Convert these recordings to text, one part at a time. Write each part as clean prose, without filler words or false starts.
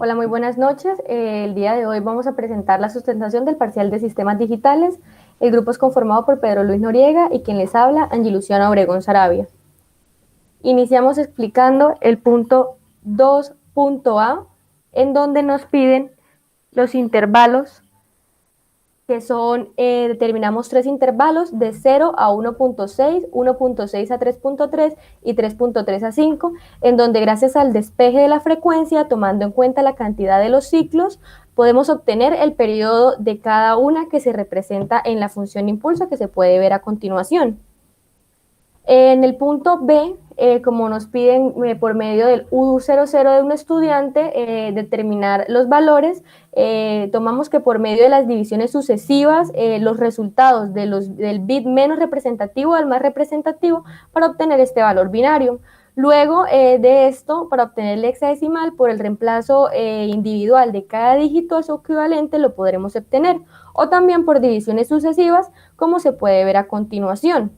Hola, muy buenas noches. El día de hoy vamos a presentar la sustentación del parcial de sistemas digitales. El grupo es conformado por Pedro Luis Noriega y quien les habla, Angie Luciana Obregón Sarabia. Iniciamos explicando el punto 2.a, en donde nos piden los intervalos que son, determinamos tres intervalos de 0 a 1.6, 1.6 a 3.3 y 3.3 a 5, en donde gracias al despeje de la frecuencia, tomando en cuenta la cantidad de los ciclos, podemos obtener el periodo de cada una que se representa en la función impulso que se puede ver a continuación. En el punto B, como nos piden por medio del U00 de un estudiante determinar los valores, tomamos que por medio de las divisiones sucesivas, los resultados del bit menos representativo al más representativo para obtener este valor binario. Luego de esto, para obtener el hexadecimal, por el reemplazo individual de cada dígito a su equivalente, lo podremos obtener, o también por divisiones sucesivas, como se puede ver a continuación.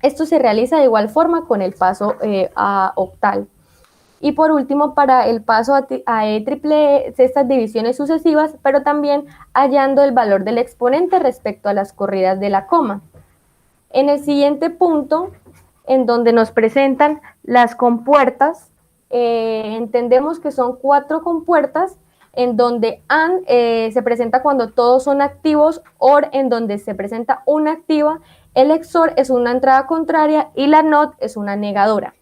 Esto se realiza de igual forma con el paso a octal. Y por último, para el paso a E triple E, estas divisiones sucesivas, pero también hallando el valor del exponente respecto a las corridas de la coma. En el siguiente punto, en donde nos presentan las compuertas, entendemos que son 4 compuertas, en donde AND se presenta cuando todos son activos, OR en donde se presenta una activa, el XOR es una entrada contraria y la NOT es una negadora.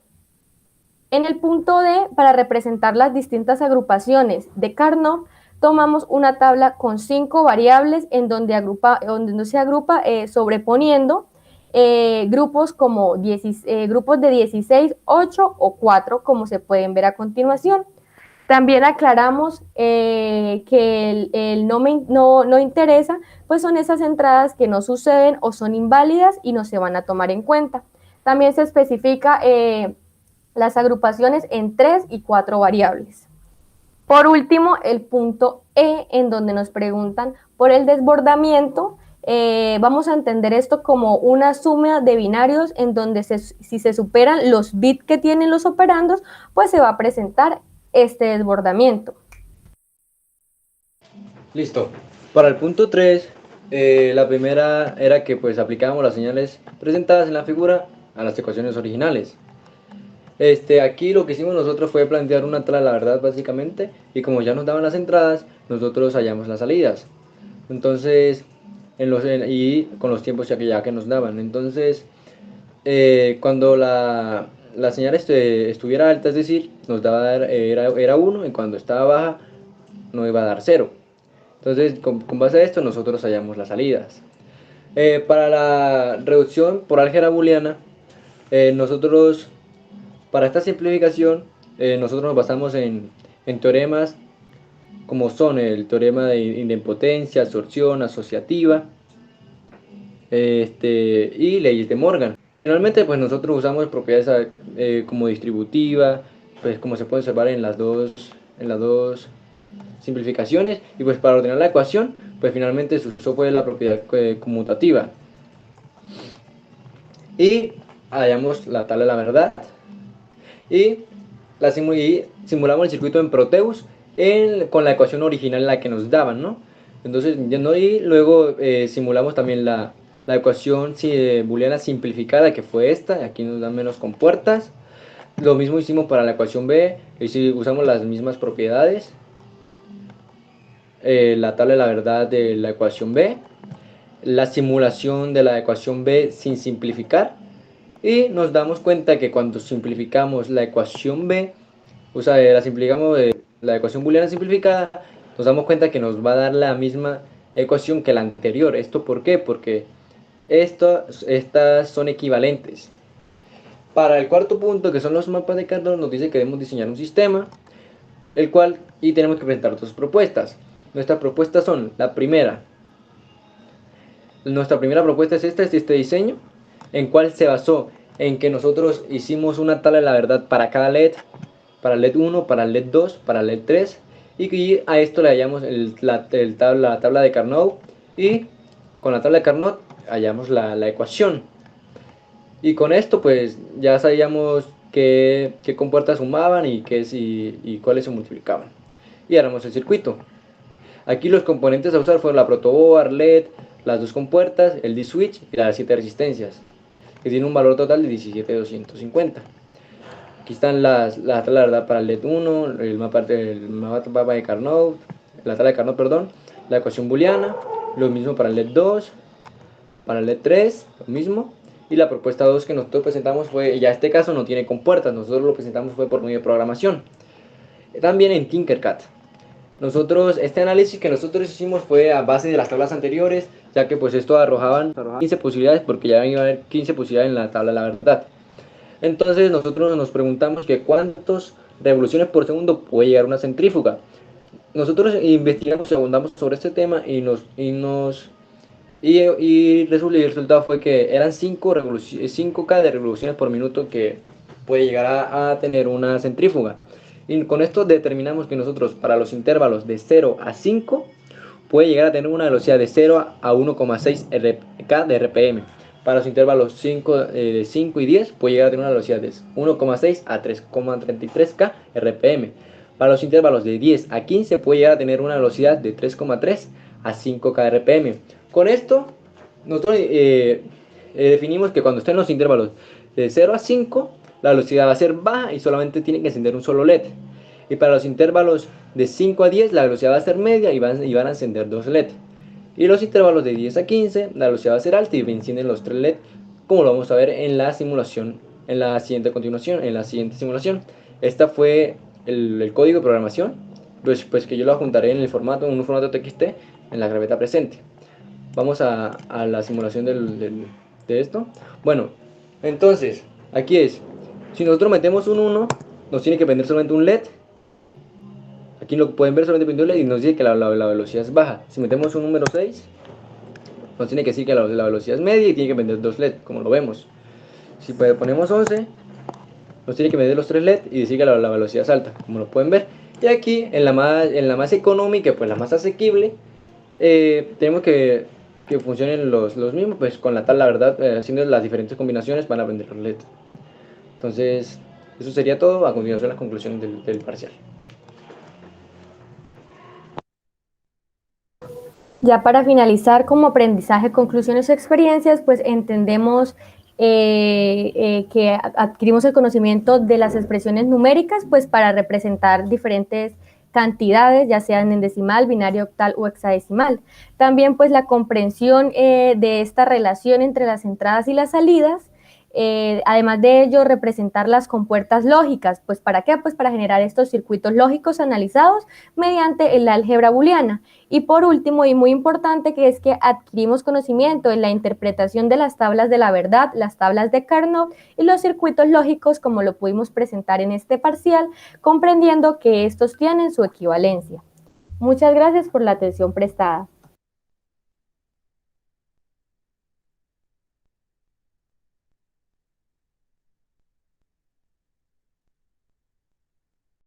En el punto D, para representar las distintas agrupaciones de Carnot, tomamos una tabla con 5 variables en donde se agrupa sobreponiendo grupos como grupos de 16, 8 o 4, como se pueden ver a continuación. También aclaramos que el no interesa, pues son esas entradas que no suceden o son inválidas y no se van a tomar en cuenta. También se especifica las agrupaciones en 3 y 4 variables. Por último, el punto E, en donde nos preguntan por el desbordamiento. Vamos a entender esto como una suma de binarios en donde si se superan los bits que tienen los operandos, pues se va a presentar este desbordamiento. Listo. Para el punto 3, la primera era que pues aplicábamos las señales presentadas en la figura a las ecuaciones originales. Aquí lo que hicimos nosotros fue plantear una tabla, la verdad, básicamente, y como ya nos daban las entradas, nosotros hallamos las salidas. Entonces, y con los tiempos ya que nos daban. Entonces, cuando la señal estuviera alta, es decir, nos daba era 1, y cuando estaba baja, no iba a dar 0. Entonces, con base a esto, nosotros hallamos las salidas. Para la reducción por álgebra booleana, nosotros, para esta simplificación, nosotros nos basamos en teoremas como son el teorema de idempotencia, absorción, asociativa, y leyes de Morgan. Finalmente, pues nosotros usamos propiedades como distributiva, pues como se puede observar en las dos simplificaciones, y pues para ordenar la ecuación, pues finalmente se usó fue la propiedad conmutativa. Y hallamos la tabla de la verdad y simulamos el circuito en Proteus con la ecuación original en la que nos daban, ¿no? Entonces, y luego simulamos también la ecuación booleana simplificada, que fue esta, aquí nos dan menos compuertas. Lo mismo hicimos para la ecuación B, y usamos las mismas propiedades. La tabla de la verdad de la ecuación B, la simulación de la ecuación B sin simplificar, y nos damos cuenta que cuando simplificamos la ecuación B, o sea, la simplificamos de la ecuación booleana simplificada, nos damos cuenta que nos va a dar la misma ecuación que la anterior. ¿Esto por qué? Porque estas son equivalentes. Para el cuarto punto, que son los mapas de Carnot, nos dice que debemos diseñar un sistema, y tenemos que presentar dos propuestas. Nuestras propuestas son, nuestra primera propuesta es este diseño, en cual se basó en que nosotros hicimos una tabla de la verdad para cada LED, para el LED 1, para el LED 2, para el LED 3, y a esto le hallamos la tabla de Carnot, y con la tabla de Carnot hallamos la ecuación. Y con esto pues ya sabíamos qué compuertas sumaban y cuáles se multiplicaban. y armamos el circuito. Aquí los componentes a usar fueron la protoboard, LED, las dos compuertas, el D-switch y las 7 resistencias, que tiene un valor total de 17,250. Aquí están la verdad para el LED 1, el mapa de Carnot, la tabla de Carnot, perdón, la ecuación booleana, lo mismo para el LED 2, para el LED 3, lo mismo. Y la propuesta 2 que nosotros presentamos fue, ya este caso no tiene compuertas, nosotros lo presentamos fue por medio de programación. También en Tinkercad. Este análisis que nosotros hicimos fue a base de las tablas anteriores, ya que pues esto arrojaban 15 posibilidades, porque ya iba a haber 15 posibilidades en la tabla de la verdad. Entonces nosotros nos preguntamos que cuántas revoluciones por segundo puede llegar una centrífuga. Nosotros investigamos y abundamos sobre este tema y el resultado fue que eran 5K de revoluciones por minuto que puede llegar a tener una centrífuga. Y con esto determinamos que nosotros para los intervalos de 0 a 5 puede llegar a tener una velocidad de 0 a 1,6 K de RPM. Para los intervalos de 5 y 10 puede llegar a tener una velocidad de 1,6 a 3,33 K RPM. Para los intervalos de 10 a 15 puede llegar a tener una velocidad de 3,3 a 5 K RPM. Con esto nosotros definimos que cuando estén en los intervalos de 0 a 5 la velocidad va a ser baja y solamente tiene que encender un solo LED. Y para los intervalos de 5 a 10 la velocidad va a ser media y van a encender 2 LED. Y los intervalos de 10 a 15 la velocidad va a ser alta y encienden los 3 LED, como lo vamos a ver en la simulación, en la siguiente simulación. Esta fue el código de programación, pues que yo lo juntaré en un formato TXT en la carpeta presente. Vamos a la simulación de esto. Bueno, entonces, aquí si nosotros metemos un 1, nos tiene que prender solamente un LED. Aquí lo pueden ver solamente prender un LED y nos dice que la velocidad es baja. Si metemos un número 6, nos tiene que decir que la velocidad es media y tiene que prender 2 LED, como lo vemos. Si ponemos 11, nos tiene que medir los 3 LED y decir que la velocidad es alta, como lo pueden ver. Y aquí, en la más económica, pues la más asequible, tenemos que funcionen los mismos, pues con la verdad, haciendo las diferentes combinaciones van a prender los LED. Entonces, eso sería todo. A continuación, las conclusiones del parcial. Ya para finalizar, como aprendizaje, conclusiones o experiencias, pues entendemos que adquirimos el conocimiento de las expresiones numéricas, pues para representar diferentes cantidades, ya sean en decimal, binario, octal o hexadecimal. También pues la comprensión de esta relación entre las entradas y las salidas. Además de ello, representar las compuertas lógicas, pues ¿para qué? Pues para generar estos circuitos lógicos analizados mediante el álgebra booleana. Y por último, y muy importante, que es que adquirimos conocimiento en la interpretación de las tablas de la verdad, las tablas de Carnot y los circuitos lógicos, como lo pudimos presentar en este parcial, comprendiendo que estos tienen su equivalencia. Muchas gracias por la atención prestada.